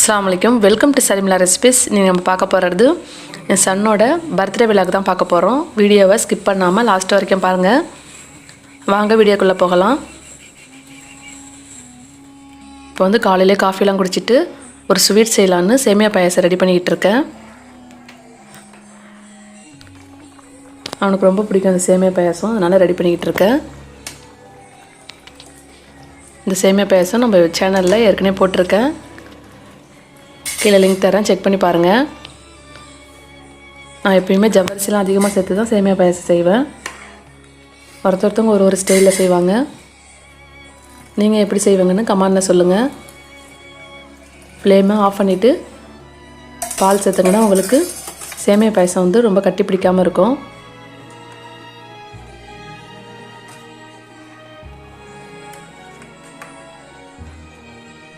அஸ்ஸலாமு welcome to Sharmila recipes. நீங்கள் நம்ம பார்க்க போகிறது என் சன்னோட பர்த்டே விழாக்கு தான் பார்க்க போகிறோம். வீடியோவை ஸ்கிப் பண்ணாமல் லாஸ்ட் வரைக்கும் பாருங்கள். வாங்க வீடியோக்குள்ளே போகலாம். இப்போ வந்து காலையிலே காஃபிலாம் குடிச்சிட்டு ஒரு ஸ்வீட் செய்யலான்னு சேமியா பாயாசம் ரெடி பண்ணிக்கிட்டு இருக்கேன். அவனுக்கு ரொம்ப பிடிக்கும் அந்த சேமியா பாயாசம், அதனால் ரெடி பண்ணிக்கிட்டு இருக்கேன். இந்த சேமியா பாயாசம் நம்ம சேனலில் ஏற்கனவே போட்டிருக்கேன், கீழே லிங்க் தரேன், செக் பண்ணி பாருங்கள். நான் எப்பயுமே ஜவ்வரிசிலாம் அதிகமாக சேர்த்து தான் சேமியா பாயாசம் செய்வேன். ஒருத்தவங்க ஒரு ஸ்டைலில் செய்வாங்க. நீங்கள் எப்படி செய்வீங்கன்னு கமெண்டில் சொல்லுங்கள். ஃப்ளேமை ஆஃப் பண்ணிவிட்டு பால் சேர்த்துங்கன்னா உங்களுக்கு சேமியா பாயாசம் வந்து ரொம்ப கட்டி பிடிக்காமல் இருக்கும்.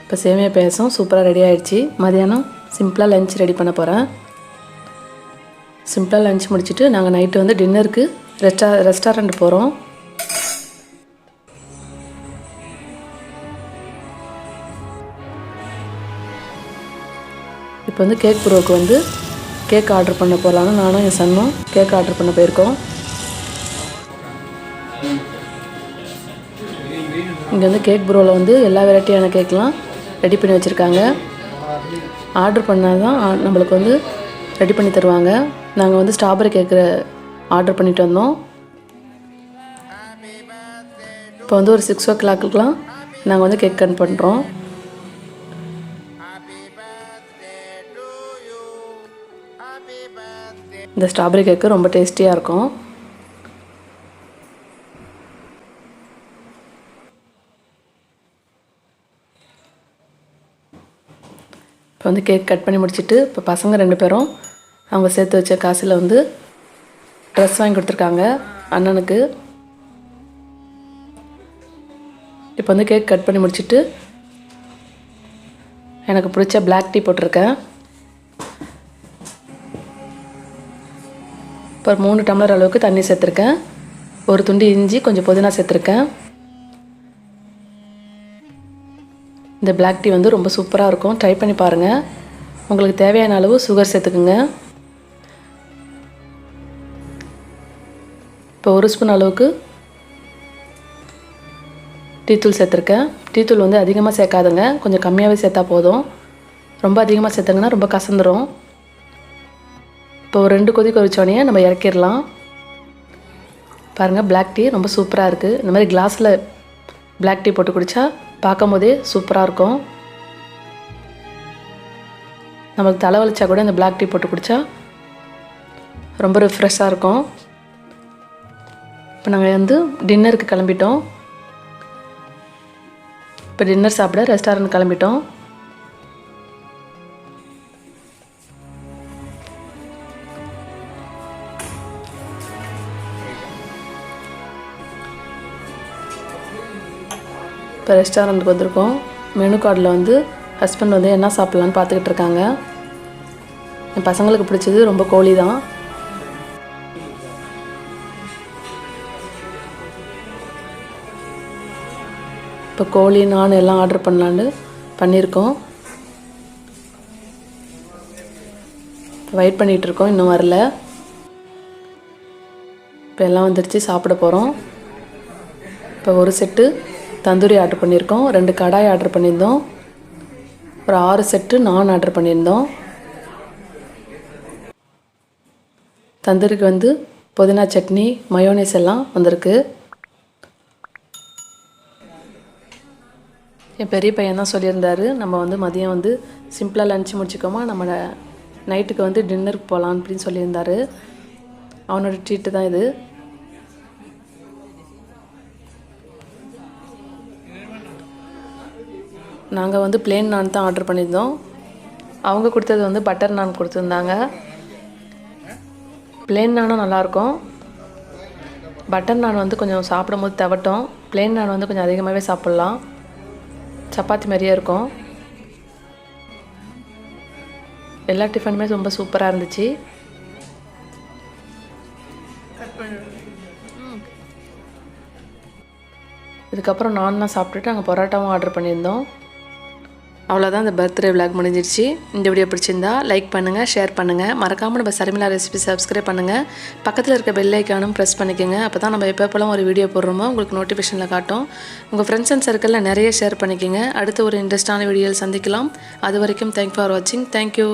இப்போ சேமியா பாயாசம் சூப்பராக ரெடி ஆகிடுச்சு. மதியானம் சிம்பிளாக லஞ்ச் ரெடி பண்ண போகிறேன். சிம்பிளாக லஞ்ச் முடிச்சுட்டு நாங்கள் நைட்டு வந்து டின்னருக்கு ரெஸ்டாரண்ட் போகிறோம். இப்போ வந்து கேக் ப்ரோவுக்கு வந்து கேக் ஆர்டர் பண்ண போகலான்னு நானும் என் சன்னும் கேக் ஆர்டர் பண்ண போயிருக்கோம். இங்கே வந்து கேக் ப்ரோவில் வந்து எல்லா வெரைட்டியான கேக்லாம் ரெடி பண்ணி வச்சுருக்காங்க. ஆர்டர் பண்ணால் தான் நம்மளுக்கு வந்து ரெடி பண்ணி தருவாங்க. நாங்கள் வந்து ஸ்ட்ராபெரி கேக்கு ஆர்டர் பண்ணிட்டு வந்தோம். இப்போ வந்து ஒரு 6 o'clockலாம் நாங்கள் வந்து கேக் கட் பண்ணுறோம். இந்த ஸ்ட்ராபெரி கேக்கு ரொம்ப டேஸ்டியாக இருக்கும். இப்போ வந்து கேக் கட் பண்ணி முடிச்சுட்டு இப்போ பசங்க 2 பேரும் அவங்க சேர்த்து வச்ச காசில் வந்து ட்ரெஸ் வாங்கி கொடுத்துருக்காங்க அண்ணனுக்கு. இப்போ வந்து கேக் கட் பண்ணி முடிச்சுட்டு எனக்கு பிடிச்ச பிளாக் டீ போட்டிருக்கேன். இப்போ 3 டம்ளர் அளவுக்கு தண்ணி சேர்த்துருக்கேன். ஒரு துண்டு இஞ்சி, கொஞ்சம் புதினா சேர்த்துருக்கேன். இந்த பிளாக் டீ வந்து ரொம்ப சூப்பராக இருக்கும், ட்ரை பண்ணி பாருங்கள். உங்களுக்கு தேவையான அளவு சுகர் சேர்த்துக்குங்க. இப்போ 1 ஸ்பூன் அளவுக்கு டீத்தூள் சேர்த்துருக்கேன். டீத்தூள் வந்து அதிகமாக சேர்க்காதுங்க, கொஞ்சம் கம்மியாகவே சேர்த்தா போதும். ரொம்ப அதிகமாக சேர்த்தாங்கன்னா ரொம்ப கசந்துடும். இப்போ ஒரு 2 கொதி கொதிச்சோடனே நம்ம இறக்கிடலாம். பாருங்கள், பிளாக் டீ ரொம்ப சூப்பராக இருக்குது. இந்த மாதிரி கிளாஸில் பிளாக் டீ போட்டு குடித்தா பார்க்கும் போதே சூப்பராக இருக்கும். நமக்கு தலை வலிச்சா கூட இந்த பிளாக் டீ போட்டு குடித்தா ரொம்ப ரிஃப்ரெஷ்ஷாக இருக்கும். இப்போ நாங்கள் வந்து டின்னருக்கு கிளம்பிட்டோம். இப்போ டின்னர் சாப்பிட ரெஸ்டாரண்ட் கிளம்பிட்டோம். இப்போ ரெஸ்டாரண்ட்டுக்கு வந்திருக்கோம். மெனு கார்டில் வந்து ஹஸ்பண்ட் வந்து என்ன சாப்பிட்லான்னு பார்த்துக்கிட்டு இருக்காங்க. என் பசங்களுக்கு பிடிச்சது ரொம்ப கோழி தான். இப்போ கோழி நான் எல்லாம் ஆர்டர் பண்ணலான்னு பண்ணியிருக்கோம். வெயிட் பண்ணிகிட்ருக்கோம், இன்னும் வரல. இப்போ எல்லாம் வந்துடுச்சு, சாப்பிட போகிறோம். இப்போ ஒரு செட்டு தந்தூரி ஆர்டர் பண்ணியிருக்கோம், 2 கடாய் ஆர்டர் பண்ணியிருந்தோம், ஒரு 6 செட்டு நான் ஆர்டர் பண்ணியிருந்தோம். தந்தூரிக்கு வந்து புதினா சட்னி, மயோனைஸ் எல்லாம் வந்திருக்கு. என் பெரிய பையன் தான் சொல்லியிருந்தார், நம்ம வந்து மதியம் வந்து சிம்பிளாக லஞ்ச் முடிச்சுக்கோமா, நம்ம நைட்டுக்கு வந்து டின்னருக்கு போகலான் அப்படின்னு சொல்லியிருந்தார். அவனோட ட்ரீட்டு தான் இது. நாங்கள் வந்து பிளேன் நான் தான் ஆர்டர் பண்ணியிருந்தோம். அவங்க கொடுத்தது வந்து பட்டர் நான் கொடுத்துருந்தாங்க. பிளேன் நானும் நல்லாயிருக்கும். பட்டர் நான் வந்து கொஞ்சம் சாப்பிடும் போது தவட்டும். பிளேன் நான் வந்து கொஞ்சம் அதிகமாகவே சாப்பிட்லாம், சப்பாத்தி மாதிரியே இருக்கும். எல்லா டிஃபனுமே ரொம்ப சூப்பராக இருந்துச்சு. இதுக்கப்புறம் நான்லாம் சாப்பிட்டுட்டு அங்கே பரோட்டாவும் ஆர்டர் பண்ணியிருந்தோம். அவ்வளோதான் இந்த பர்த்டே விளாக் முடிஞ்சிருச்சு. இந்த வீடியோ பிடிச்சிருந்தா லைக் பண்ணுங்கள், ஷேர் பண்ணுங்கள். மறக்காமல் நம்ம ஷர்மிளா ரெசிபி சப்ஸ்கிரைப் பண்ணுங்கள். பக்கத்தில் இருக்க பெல் ஐக்கானும் ப்ரெஸ் பண்ணிக்கோங்க. அப்போ தான் நம்ம எப்போப்பெல்லாம் ஒரு வீடியோ போடுறோமோ உங்களுக்கு நோட்டிஃபிகேஷனில் காட்டும். உங்கள் ஃப்ரெண்ட்ஸ் அண்ட் சர்க்கிளில் நிறைய ஷேர் பண்ணிக்கோங்க. அடுத்து ஒரு இன்ட்ரெஸ்டான வீடியோவில் சந்திக்கலாம். அது வரைக்கும் தேங்க்ஸ் ஃபார் வாட்சிங். தேங்க்யூ.